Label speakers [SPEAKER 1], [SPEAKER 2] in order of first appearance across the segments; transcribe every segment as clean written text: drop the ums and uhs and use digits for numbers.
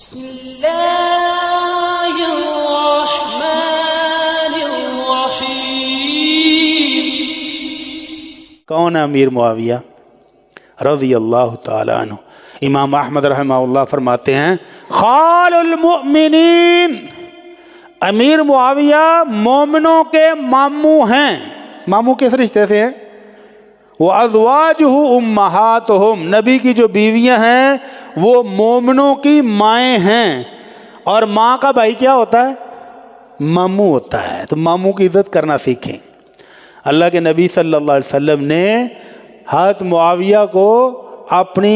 [SPEAKER 1] بسم اللہ الرحمن الرحیم۔
[SPEAKER 2] کون ہے امیر معاویہ رضی اللہ تعالیٰ عنہ؟ امام احمد رحمہ اللہ فرماتے ہیں خال المؤمنین، امیر معاویہ مومنوں کے ماموں ہیں۔ ماموں کس رشتے سے ہیں؟ وَأَزْوَاجُهُ أُمَّهَاتُهُمْ، نبی کی جو بیویاں ہیں وہ مومنوں کی مائیں ہیں۔ اور ماں کا بھائی کیا ہوتا ہے؟ ماموں ہوتا ہے۔ تو ماموں کی عزت کرنا سیکھیں۔ اللہ کے نبی صلی اللہ علیہ وسلم نے حضرت معاویہ کو اپنے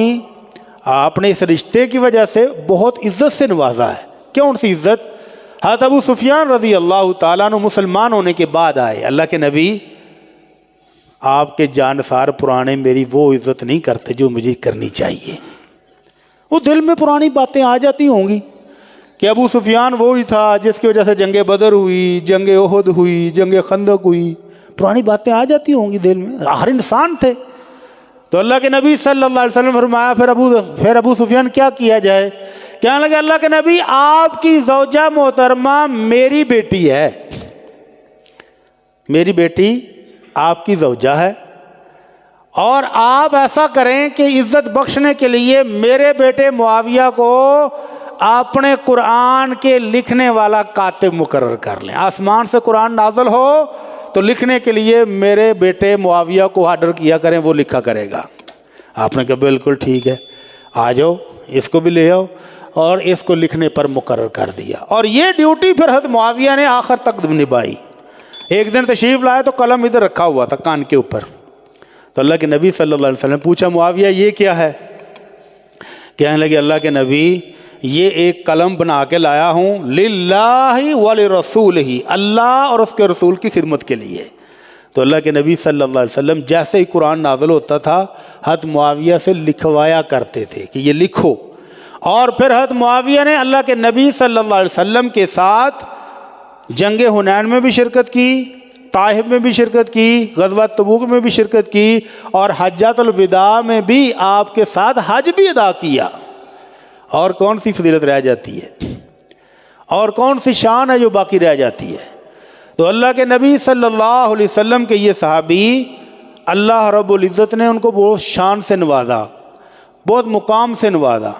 [SPEAKER 2] اس رشتے کی وجہ سے بہت عزت سے نوازا ہے۔ کیوں سی عزت؟ حضرت ابو سفیان رضی اللہ تعالیٰ عنہ مسلمان ہونے کے بعد آئے، اللہ کے نبی آپ کے جانسار پرانے میری وہ عزت نہیں کرتے جو مجھے کرنی چاہیے۔ وہ دل میں پرانی باتیں آ جاتی ہوں گی کہ ابو سفیان وہی تھا جس کی وجہ سے جنگ بدر ہوئی، جنگ احد ہوئی، جنگ خندق ہوئی، پرانی باتیں آ جاتی ہوں گی دل میں، آخر انسان تھے۔ تو اللہ کے نبی صلی اللہ علیہ وسلم فرمایا پھر ابو سفیان کیا کیا جائے؟ کہنے لگے اللہ کے نبی آپ کی زوجہ محترمہ میری بیٹی ہے، میری بیٹی آپ کی زوجہ ہے، اور آپ ایسا کریں کہ عزت بخشنے کے لیے میرے بیٹے معاویہ کو اپنے قرآن کے لکھنے والا کاتب مقرر کر لیں۔ آسمان سے قرآن نازل ہو تو لکھنے کے لیے میرے بیٹے معاویہ کو آرڈر کیا کریں، وہ لکھا کرے گا۔ آپ نے کہا بالکل ٹھیک ہے، آ جاؤ، اس کو بھی لے آؤ، اور اس کو لکھنے پر مقرر کر دیا۔ اور یہ ڈیوٹی پھر حضرت معاویہ نے آخر تک نبھائی۔ ایک دن تشریف لائے تو قلم ادھر رکھا ہوا تھا کان کے اوپر، تو اللہ کے نبی صلی اللہ علیہ وسلم پوچھا معاویہ یہ کیا ہے؟ کہنے لگے اللہ کے نبی یہ ایک قلم بنا کے لایا ہوں للہ ولرسولہ، اللہ اور اس کے رسول کی خدمت کے لیے۔ تو اللہ کے نبی صلی اللہ علیہ وسلم جیسے ہی قرآن نازل ہوتا تھا حضرت معاویہ سے لکھوایا کرتے تھے کہ یہ لکھو۔ اور پھر حضرت معاویہ نے اللہ کے نبی صلی اللہ علیہ وسلم کے ساتھ جنگ حنین میں بھی شرکت کی، طائف میں بھی شرکت کی، غزوہ تبوک میں بھی شرکت کی، اور حجۃ الوداع میں بھی آپ کے ساتھ حج بھی ادا کیا۔ اور کون سی فضیلت رہ جاتی ہے، اور کون سی شان ہے جو باقی رہ جاتی ہے؟ تو اللہ کے نبی صلی اللہ علیہ وسلم کے یہ صحابی اللہ رب العزت نے ان کو بہت شان سے نوازا، بہت مقام سے نوازا۔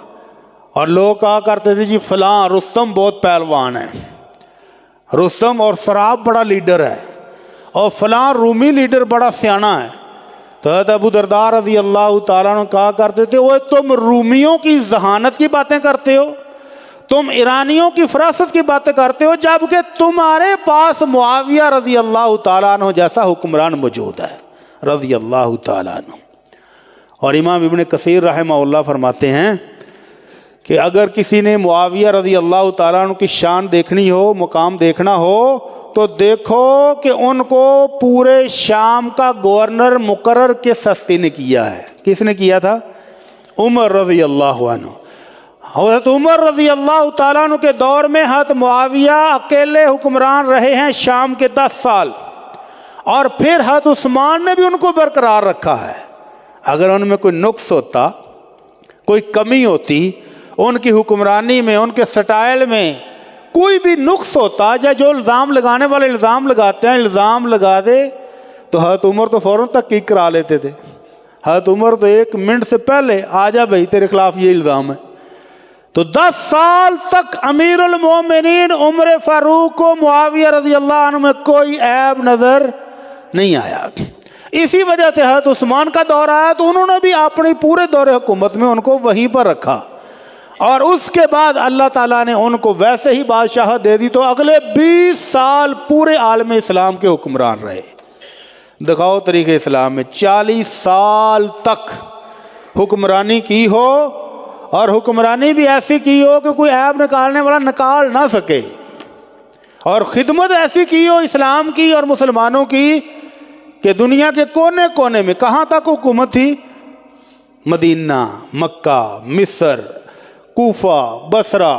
[SPEAKER 2] اور لوگ کہا کرتے تھے جی فلاں رستم بہت پہلوان ہے، رستم اور سراب بڑا لیڈر ہے، اور فلاں رومی لیڈر بڑا سیانا ہے۔ تو حضرت ابو درداء رضی اللہ تعالیٰ عنہ کہا کرتے تھے وہ تم رومیوں کی ذہانت کی باتیں کرتے ہو، تم ایرانیوں کی فراست کی باتیں کرتے ہو، جبکہ تمہارے پاس معاویہ رضی اللہ تعالیٰ عنہ جیسا حکمران موجود ہے رضی اللہ تعالیٰ عنہ۔ اور امام ابن کثیر رحمہ اللہ فرماتے ہیں کہ اگر کسی نے معاویہ رضی اللہ تعالیٰ عنہ کی شان دیکھنی ہو، مقام دیکھنا ہو، تو دیکھو کہ ان کو پورے شام کا گورنر مقرر کس ہستی نے کیا ہے؟ کس نے کیا تھا؟ عمر رضی اللہ عنہ۔ حضرت عمر رضی اللہ تعالیٰ عنہ کے دور میں حضرت معاویہ اکیلے حکمران رہے ہیں شام کے 10 سال، اور پھر حضرت عثمان نے بھی ان کو برقرار رکھا ہے۔ اگر ان میں کوئی نقص ہوتا، کوئی کمی ہوتی، ان کی حکمرانی میں، ان کے سٹائل میں کوئی بھی نقص ہوتا، یا جو الزام لگانے والے الزام لگاتے ہیں الزام لگا دے، تو حضرت عمر تو فوراً تحقیق کرا لیتے تھے۔ حضرت عمر تو 1 منٹ سے پہلے آ جا بھائی تیرے خلاف یہ الزام ہے۔ تو 10 سال تک امیر المومنین عمر فاروق کو معاویہ رضی اللہ عنہ میں کوئی عیب نظر نہیں آیا۔ اسی وجہ سے حضرت عثمان کا دور آیا تو انہوں نے بھی اپنی پورے دور حکومت میں ان کو وہیں پر رکھا، اور اس کے بعد اللہ تعالیٰ نے ان کو ویسے ہی بادشاہت دے دی، تو اگلے 20 سال پورے عالم اسلام کے حکمران رہے۔ دکھاؤ طریقہ اسلام میں 40 سال تک حکمرانی کی ہو، اور حکمرانی بھی ایسی کی ہو کہ کوئی عیب نکالنے والا نکال نہ سکے، اور خدمت ایسی کی ہو اسلام کی اور مسلمانوں کی کہ دنیا کے کونے کونے میں کہاں تک حکومت تھی؟ مدینہ، مکہ، مصر، کوفہ، بصرہ،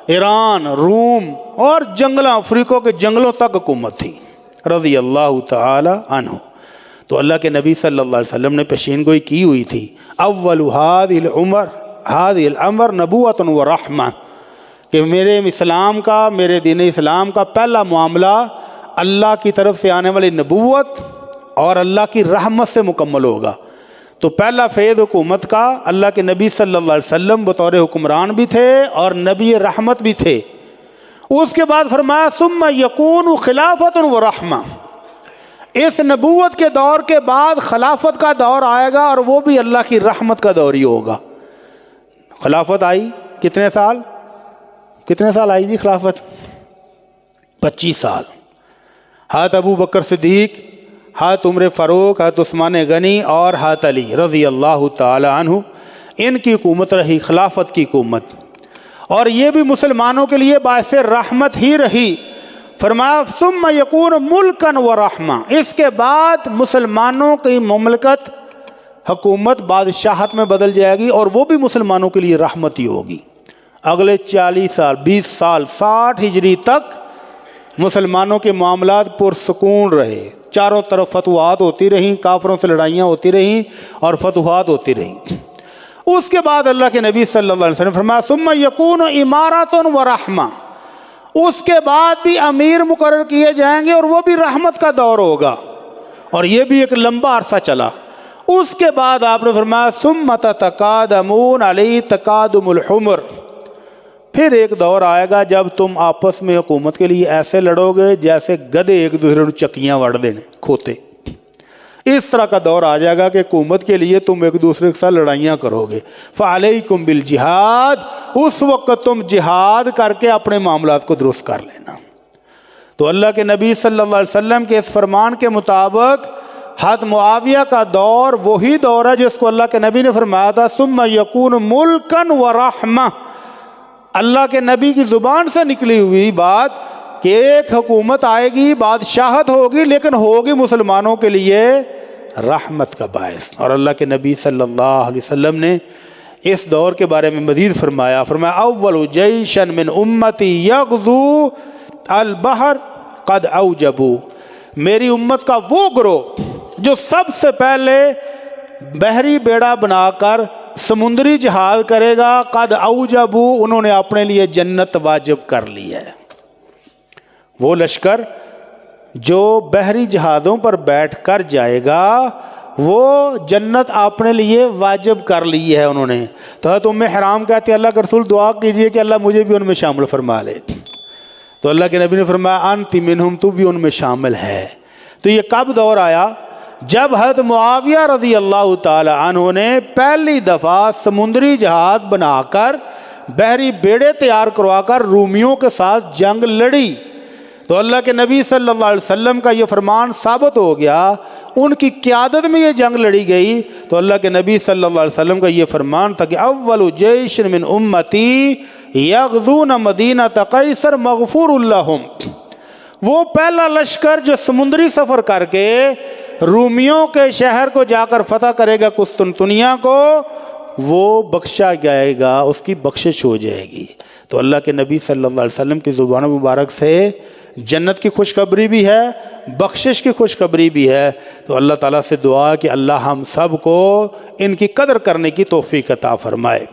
[SPEAKER 2] ایران، روم، اور جنگلوں، افریقہ کے جنگلوں تک حکومت تھی رضی اللہ تعالی عنہ۔ تو اللہ کے نبی صلی اللہ علیہ وسلم نے پیشین گوئی کی ہوئی تھی، اول هذه الامر نبوۃ و رحمہ، کہ میرے اسلام کا، میرے دین اسلام کا پہلا معاملہ اللہ کی طرف سے آنے والی نبوت اور اللہ کی رحمت سے مکمل ہوگا۔ تو پہلا فیض حکومت کا، اللہ کے نبی صلی اللہ علیہ وسلم بطور حکمران بھی تھے اور نبی رحمت بھی تھے۔ اس کے بعد فرمایا ثم یکون خلافت و رحمہ، اس نبوت کے دور کے بعد خلافت کا دور آئے گا اور وہ بھی اللہ کی رحمت کا دور ہی ہوگا۔ خلافت آئی کتنے سال آئی جی خلافت؟ 25 سال۔ حضرت ابو بکر صدیق، حضرت عمر فاروق، حضرت عثمان غنی اور حضرت علی رضی اللہ تعالی عنہ، ان کی حکومت رہی، خلافت کی حکومت، اور یہ بھی مسلمانوں کے لیے باعث رحمت ہی رہی۔ فرمایا ثم یکون ملکا و رحمہ، اس کے بعد مسلمانوں کی مملکت، حکومت بادشاہت میں بدل جائے گی اور وہ بھی مسلمانوں کے لیے رحمت ہی ہوگی۔ اگلے 40 سال، 20 سال، 60 ہجری تک مسلمانوں کے معاملات پرسکون رہے، چاروں طرف فتوحات ہوتی رہیں، کافروں سے لڑائیاں ہوتی رہیں اور فتوحات ہوتی رہیں۔ اس کے بعد اللہ کے نبی صلی اللہ علیہ وسلم فرمایا ثم یکون امارۃ و رحمہ، اس کے بعد بھی امیر مقرر کیے جائیں گے اور وہ بھی رحمت کا دور ہوگا، اور یہ بھی ایک لمبا عرصہ چلا۔ اس کے بعد آپ نے فرمایا ثم تتقادمون علی تقادم الحمر، پھر ایک دور آئے گا جب تم آپس میں حکومت کے لیے ایسے لڑو گے جیسے گدھے ایک دوسرے کو چکیاں وڑ دینے، کھوتے۔ اس طرح کا دور آ جائے گا کہ حکومت کے لیے تم ایک دوسرے کے ساتھ لڑائیاں کرو گے۔ فعلیکم بالجہاد، اس وقت تم جہاد کر کے اپنے معاملات کو درست کر لینا۔ تو اللہ کے نبی صلی اللہ علیہ وسلم کے اس فرمان کے مطابق حضرت معاویہ کا دور وہی دور ہے جس کو اللہ کے نبی نے فرمایا تھا ثم یکون ملکا و رحمہ، اللہ کے نبی کی زبان سے نکلی ہوئی بات کہ ایک حکومت آئے گی، بادشاہت ہوگی، لیکن ہوگی مسلمانوں کے لیے رحمت کا باعث۔ اور اللہ کے نبی صلی اللہ علیہ وسلم نے اس دور کے بارے میں مزید فرمایا اول جیشا من امتی یغزو البحر قد اوجبوا، میری امت کا وہ گروہ جو سب سے پہلے بحری بیڑا بنا کر سمندری جہاد کرے گا، قد اوجبوا، انہوں نے اپنے لیے جنت واجب کر لی ہے۔ وہ لشکر جو بحری جہازوں پر بیٹھ کر جائے گا وہ جنت اپنے لیے واجب کر لی ہے انہوں نے۔ تو حضرت ام حرام کہتے ہیں اللہ کے رسول دعا کیجئے کہ اللہ مجھے بھی ان میں شامل فرما لے۔ تو اللہ کے نبی نے فرمایا انت منہم، تو بھی ان میں شامل ہے۔ تو یہ کب دور آیا؟ جب حضرت معاویہ رضی اللہ تعالی عنہ نے پہلی دفعہ سمندری جہاز بنا کر بحری بیڑے تیار کروا کر رومیوں کے ساتھ جنگ لڑی، تو اللہ کے نبی صلی اللہ علیہ وسلم کا یہ فرمان ثابت ہو گیا، ان کی قیادت میں یہ جنگ لڑی گئی۔ تو اللہ کے نبی صلی اللہ علیہ وسلم کا یہ فرمان تھا کہ اول جیش من امتی یغزون مدینہ قیصر مغفور لہم، وہ پہلا لشکر جو سمندری سفر کر کے رومیوں کے شہر کو جا کر فتح کرے گا قسطنطنیہ کو، وہ بخشا جائے گا، اس کی بخشش ہو جائے گی۔ تو اللہ کے نبی صلی اللہ علیہ وسلم کی زبان مبارک سے جنت کی خوشخبری بھی ہے، بخشش کی خوشخبری بھی ہے۔ تو اللہ تعالیٰ سے دعا کہ اللہ ہم سب کو ان کی قدر کرنے کی توفیق عطا فرمائے۔